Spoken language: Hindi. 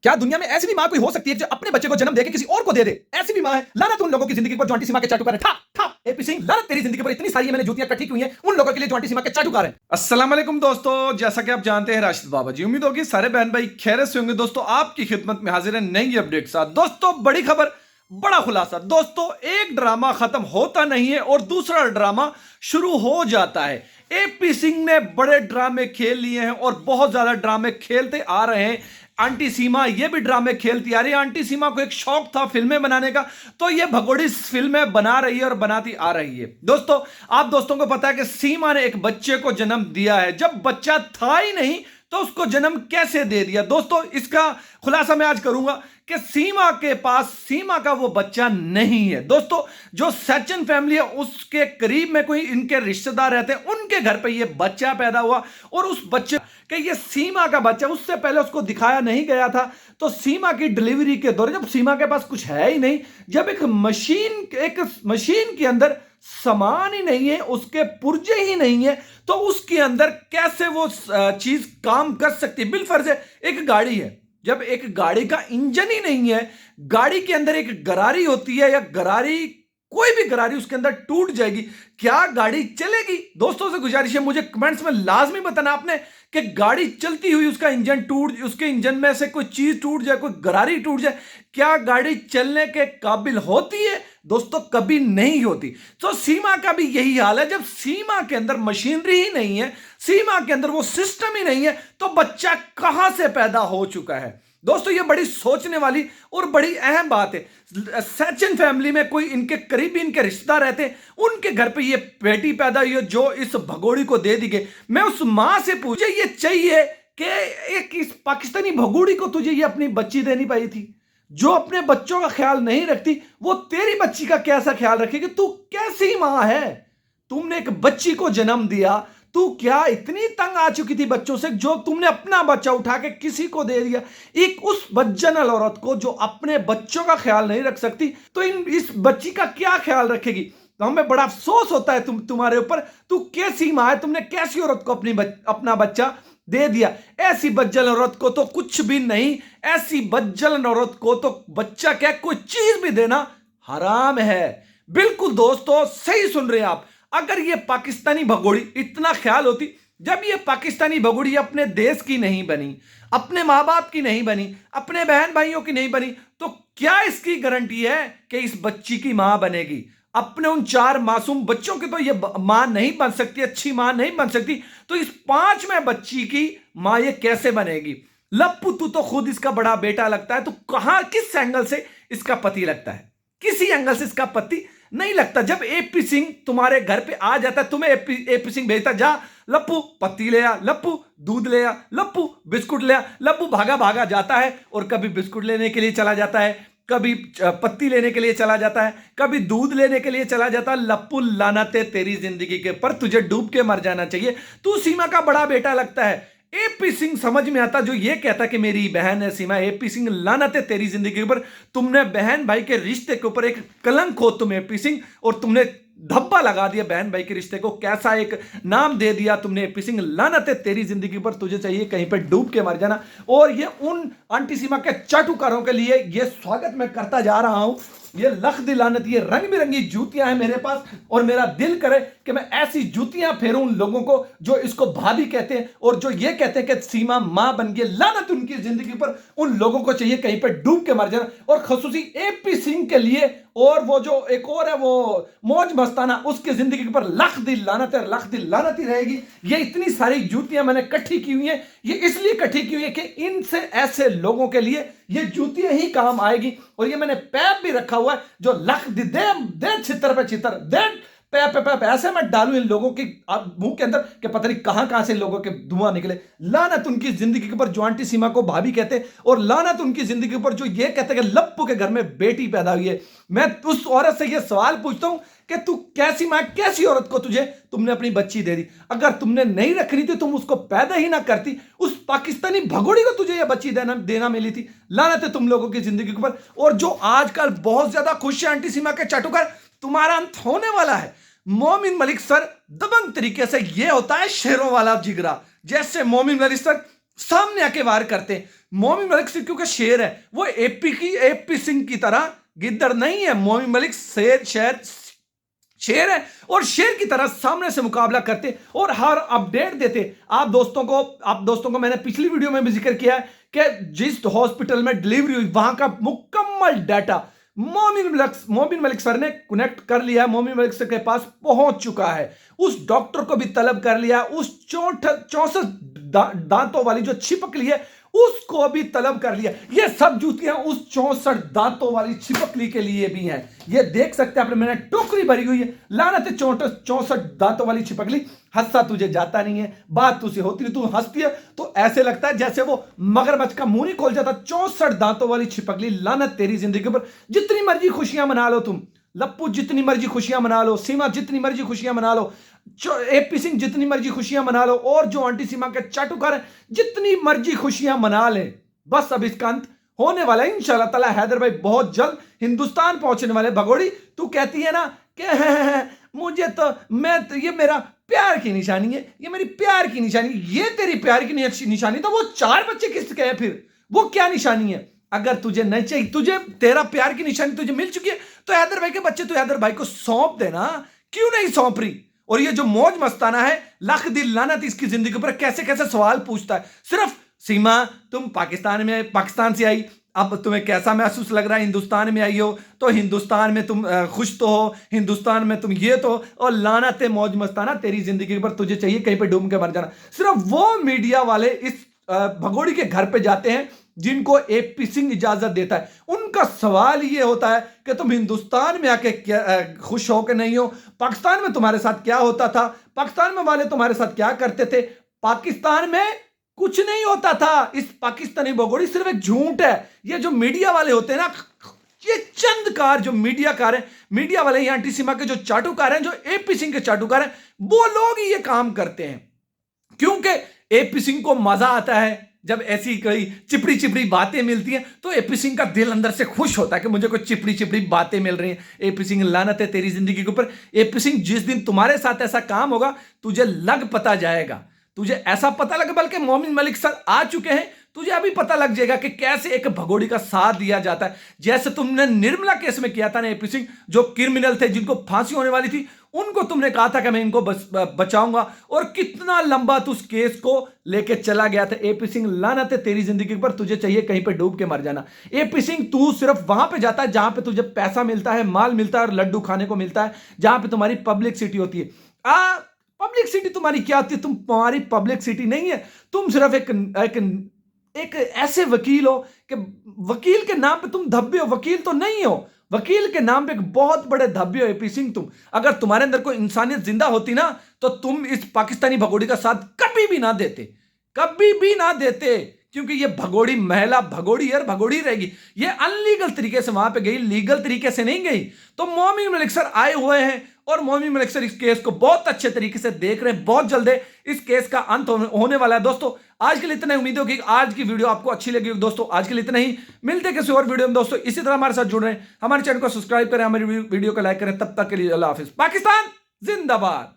क्या दुनिया में ऐसी भी मां कोई हो सकती है जो अपने बच्चे को जन्म देके किसी और को दे दे? ऐसी भी मां है। लानत उन लोगों की जिंदगी पर जो आंटी सीमा के चाटुकार है। ठा ठा एपी सिंह, लानत तेरी जिंदगी पर इतनी सारी मैंने जूतियां इकट्ठी की हुई हैं उन लोगों के लिए जो आंटी सीमा के चाटुकार हैं। अस्सलाम वालेकुम दोस्तों, जैसा कि आप जानते हैं राशिद बाबा जी, उम्मीद होगी सारे बहन भाई खैरियत से होंगे। दोस्तों आपकी खिदमत में हाजिर है नई अपडेट साथ। दोस्तों बड़ी खबर, बड़ा खुलासा। दोस्तों एक ड्रामा खत्म होता नहीं है और दूसरा ड्रामा शुरू हो जाता है। एपी सिंह ने बड़े ड्रामे खेल लिए हैं और बहुत ज्यादा ड्रामे खेलते आ रहे हैं। आंटी सीमा ये भी ड्रामे खेलती आ रही है। आंटी सीमा को एक शौक था फिल्में बनाने का, तो ये भगोड़ी फिल्में बना रही है और बनाती आ रही है। दोस्तों आप दोस्तों को पता है कि सीमा ने एक बच्चे को जन्म दिया है, जब बच्चा था ही नहीं तो उसको जन्म कैसे दे दिया। दोस्तों इसका खुलासा मैं आज करूंगा कि सीमा के पास सीमा का वो बच्चा नहीं है। दोस्तों जो सचिन फैमिली है उसके करीब में कोई इनके रिश्तेदार रहते हैं, उनके घर पे ये बच्चा पैदा हुआ और उस बच्चे कि ये सीमा का बच्चा, उससे पहले उसको दिखाया नहीं गया था। तो सीमा की डिलीवरी के दौरान जब सीमा के पास कुछ है ही नहीं, जब एक मशीन के अंदर सामान ही नहीं है, उसके पुर्जे ही नहीं है, तो उसके अंदर कैसे वो चीज काम कर सकती है। बिलफर्ज है एक गाड़ी है, जब एक गाड़ी का इंजन ही नहीं है, गाड़ी के अंदर एक गरारी होती है या गरारी, कोई भी गरारी उसके अंदर टूट जाएगी, क्या गाड़ी चलेगी? दोस्तों से गुजारिश है मुझे कमेंट्स में लाजमी बताना आपने कि गाड़ी चलती हुई उसका इंजन टूट, उसके इंजन में से कोई चीज टूट जाए, कोई गरारी टूट जाए, क्या गाड़ी चलने के काबिल होती है? दोस्तों कभी नहीं होती। तो सीमा का भी यही हाल है। जब सीमा के अंदर मशीनरी ही नहीं है, सीमा के अंदर वो सिस्टम ही नहीं है, तो बच्चा कहां से पैदा हो चुका है? दोस्तों ये बड़ी सोचने वाली और बड़ी अहम बात है। सचिन फैमिली में कोई इनके करीबी इनके रिश्तेदार रहते हैं, उनके घर पे ये बेटी पैदा हुई जो इस भगोड़ी को दे दी गई। मैं उस मां से पूछे ये चाहिए कि एक इस पाकिस्तानी भगोड़ी को तुझे ये अपनी बच्ची देनी पाई थी, जो अपने बच्चों का ख्याल नहीं रखती, वो तेरी बच्ची का कैसा ख्याल रखेगी? तू कैसी मां है? तुमने एक बच्ची को जन्म दिया, तू क्या इतनी तंग आ चुकी थी बच्चों से जो तुमने अपना बच्चा उठा के किसी को दे दिया? एक उस बदजनल औरत को जो अपने बच्चों का ख्याल नहीं रख सकती, तो इस बच्ची का क्या ख्याल रखेगी? तो हमें बड़ा अफसोस होता है तुम्हारे ऊपर। तू कैसी मां है? तुमने कैसी औरत को अपना बच्चा दे दिया? ऐसी बदजल औरत को तो कुछ भी नहीं, ऐसी बदजल औरत को तो बच्चा क्या कोई चीज भी देना हराम है। बिल्कुल दोस्तों सही सुन रहे हैं आप। अगर ये पाकिस्तानी भगोड़ी इतना ख्याल होती, जब ये पाकिस्तानी भगोड़ी अपने देश की नहीं बनी, अपने मां बाप की नहीं बनी, अपने बहन भाइयों की नहीं बनी, तो क्या इसकी गारंटी है कि इस बच्ची की मां बनेगी? अपने उन 4 मासूम बच्चों की तो ये मां नहीं बन सकती, अच्छी मां नहीं बन सकती, तो इस 5वें बच्ची की मां ये कैसे बनेगी? लप्पू तू तो खुद इसका बड़ा बेटा लगता है, तो कहां किस एंगल से इसका पति लगता है? किसी एंगल से इसका पति नहीं लगता। जब एपी सिंह तुम्हारे घर पे आ जाता है, तुम्हें एपी सिंह भेजता, जा लप्पू पत्ती ले आ, लप्पू दूध ले आ, लप्पू बिस्कुट ले आ। लप्पू भागा भागा जाता है और कभी बिस्कुट लेने के लिए चला जाता है, कभी पत्ती लेने के लिए चला जाता है, कभी दूध लेने के लिए चला जाता है। लप्पू लानते तेरी जिंदगी के पर, तुझे डूब के मर जाना चाहिए। तू सीमा का बड़ा बेटा लगता है। एपी सिंह समझ में आता जो ये कहता कि मेरी बहन है सीमा। एपी सिंह लानत है तेरी जिंदगी के ऊपर। तुमने बहन भाई के रिश्ते के ऊपर एक कलंक हो तुम एपी सिंह, और तुमने धब्बा लगा दिया बहन भाई के रिश्ते को। कैसा एक नाम दे दिया तुमने एपी सिंह। लानत है तेरी जिंदगी पर, तुझे चाहिए कहीं पर डूब के मर जाना। और ये उन आंटी सीमा के चाटुकारों के लिए ये स्वागत मैं करता जा रहा हूं। ये लख दिलानत, ये रंग बिरंगी जूतियां हैं मेरे पास, और मेरा दिल करे कि मैं ऐसी जूतियां फेरूं उन लोगों को जो इसको भाभी कहते हैं और जो ये कहते हैं कि सीमा मां बन गई। लानत उनकी जिंदगी पर, उन लोगों को चाहिए कहीं पर डूब के मर जाना। और खसूसी एपी सिंह के लिए, और वो जो एक और है वो मौज मस्ताना, उसकी जिंदगी पर लख दिल लानत है, लख दिल लानत ही रहेगी। ये इतनी सारी जूतियां मैंने इकट्ठी की हुई हैं, ये इसलिए इकट्ठी की हुई है कि इनसे ऐसे लोगों के लिए ये जूतियां ही काम आएगी। और ये मैंने पैप भी रखा हुआ है जो लख दे छितर पे छितर दे पैप ऐसे मैं डालू इन लोगों के मुंह के अंदर कि पता नहीं कहां कहां से लोगों के धुआं निकले। लानत उनकी जिंदगी के ऊपर जो आंटी सीमा को भाभी कहते हैं, और लानत उनकी जिंदगी के ऊपर जो ये कहते हैं कि लप्पू के घर में बेटी पैदा हुई है। मैं उस औरत से ये सवाल पूछता हूं कि तू कैसी मां, कैसी औरत को तुमने अपनी बच्ची दे दी? अगर तुमने नहीं रखनी थी, तुम उसको पैदा ही ना करती, उस पाकिस्तानी भगोड़ी को तुझे ये बच्ची देना मिली थी। लानत है तुम लोगों की जिंदगी के ऊपर। और जो आजकल बहुत ज्यादा खुश है आंटी सीमा के चाटुकार, तुम्हारा अंत होने वाला है। मोमिन मलिक सर दबंग तरीके से, ये होता है शेरों वाला जिगरा। जैसे मोमिन मलिक सर सामने आके वार करते हैं। मोमिन मलिक सिर्फ क्योंकि शेर है, वो एपी सिंह की तरह गिद्दड़ नहीं है। मोमिन मलिक शेर है और शेर की तरह सामने से मुकाबला करते और हर अपडेट देते। आप दोस्तों को मैंने पिछली वीडियो में भी जिक्र किया है कि जिस हॉस्पिटल में डिलीवरी हुई वहां का मुकम्मल डाटा मोमिन मलिक सर ने कनेक्ट कर लिया। मोमिन मलिक सर के पास पहुंच चुका है। उस डॉक्टर को भी तलब कर लिया। उस 64 दांतों वाली जो छिपकली है उसको भी तलब कर लिया। ये सब जूतियां उस 64 दांतों वाली छिपकली के लिए भी हैं। ये देख सकते हैं, मैंने टोकरी भरी हुई है। लानत 64 दांतों वाली छिपकली। हंसा तुझे जाता नहीं है, बात तुझसे होती नहीं, तू हंसती है तो ऐसे लगता है जैसे वो मगरमच्छ का मुंह नहीं खोल जाता। 64 दांतों वाली छिपकली, लानत तेरी जिंदगी पर। जितनी मर्जी खुशियां मना लो तुम, लप्पू जितनी मर्जी खुशियां मना लो, सीमा जितनी मर्जी खुशियां मना लो, एपी सिंह जितनी मर्जी खुशियां मना लो, और जो आंटी सीमा के चाटुकार हैं जितनी मर्जी खुशियां मना ले, बस अब इसका अंत होने वाला है इंशाल्लाह ताला। हैदर भाई बहुत जल्द हिंदुस्तान पहुंचने वाले। भगोड़ी तू कहती है ना कि मुझे तो ये मेरा प्यार की निशानी है, ये मेरी प्यार की निशानी, ये तेरी प्यार की निशानी तो वो 4 बच्चे किसके हैं फिर? वो क्या निशानी है? अगर तुझे नहीं चाहिए, तुझे तेरा प्यार की निशानी तुझे मिल चुकी है तो हैदर भाई के बच्चे तो हैदर भाई को सौंप देना। क्यों नहीं सौंप रही? और ये जो मौज मस्ताना है, लाख दिल लानत इसकी जिंदगी पर कैसे कैसे सवाल पूछता है। सिर्फ सीमा तुम पाकिस्तान से आई, अब तुम्हें कैसा महसूस लग रहा है? हिंदुस्तान में आई हो तो हिंदुस्तान में तुम खुश तो हो, हिंदुस्तान में तुम ये तो, और लानत है मौज मस्ताना तेरी जिंदगी पर, तुझे चाहिए कहीं पे डूब के मर जाना। सिर्फ वो मीडिया वाले इस भगोड़ी के घर पे जाते हैं जिनको एपी सिंह इजाजत देता है। उनका सवाल ये होता है कि तुम हिंदुस्तान में आके खुश हो के नहीं हो, पाकिस्तान में तुम्हारे साथ क्या होता था, पाकिस्तान में वाले तुम्हारे साथ क्या करते थे? पाकिस्तान में कुछ नहीं होता था। इस पाकिस्तानी भगोड़ी सिर्फ एक झूठ है। ये जो मीडिया वाले होते हैं ना, ये चंद कार जो मीडियाकार हैं, मीडिया वाले, ये आंटी सीमा के जो चाटुकार हैं, जो एपी सिंह के चाटुकार हैं, वो लोग ही ये काम करते हैं। क्योंकि एपी सिंह को मजा आता है जब ऐसी कोई चिपड़ी चिपड़ी बातें मिलती हैं, तो एपी सिंह का दिल अंदर से खुश होता है कि मुझे कोई चिपड़ी चिपड़ी बातें मिल रही हैं। एपी सिंह, लानत है तेरी जिंदगी के ऊपर। एपी सिंह, जिस दिन तुम्हारे साथ ऐसा काम होगा तुझे लग पता जाएगा, तुझे ऐसा पता लगे, बल्कि मोमिन मलिक सर आ चुके हैं, तुझे अभी पता लग जाएगा कि कैसे एक भगोड़ी का साथ दिया जाता है। जैसे तुमने निर्मला केस में किया था ना, एपी सिंह, जो क्रिमिनल थे जिनको फांसी होने वाली थी, उनको तुमने कहा था कि मैं इनको बचाऊंगा, और कितना लंबा तू उस केस को लेके चला गया था। एपी सिंह, लानत है तेरी जिंदगी पर, तुझे चाहिए कहीं पे डूब के मर जाना। एपी सिंह, तू सिर्फ वहां पे जाता है जहां पे तुझे पैसा मिलता है, माल मिलता है और लड्डू खाने को मिलता है, जहां पे तुम्हारी पब्लिसिटी होती है। पब्लिक सिटी तुम्हारी क्या होती है? तुम्हारी पब्लिक सिटी नहीं है। तुम सिर्फ एक ऐसे वकील हो कि वकील के नाम पे तुम धब्बे हो, वकील तो नहीं हो, वकील के नाम पे एक बहुत बड़े धब्बे हो एपी सिंह तुम। अगर तुम्हारे अंदर कोई इंसानियत जिंदा होती ना, तो तुम इस पाकिस्तानी भगोड़ी का साथ कभी भी ना देते, कभी भी ना देते। क्योंकि ये भगोड़ी महिला भगोड़ी है, भगोड़ी रहेगी। ये अनलीगल तरीके से वहां पे गई, लीगल तरीके से नहीं गई। तो मोमिन मलिक सर आए हुए हैं और मोमिन मलिक सर इस केस को बहुत अच्छे तरीके से देख रहे हैं। बहुत जल्द इस केस का अंत होने वाला है। दोस्तों आज के लिए इतना ही। उम्मीद होगी आज की वीडियो आपको अच्छी लगी। दोस्तों आज के लिए इतना ही, मिलते हैं किसी और वीडियो में। दोस्तों इसी तरह हमारे साथ जुड़ रहे हैं, हमारे चैनल को सब्सक्राइब करें, हमारी वीडियो को लाइक करें। तब तक के लिए अल्लाह हाफिज। पाकिस्तान जिंदाबाद।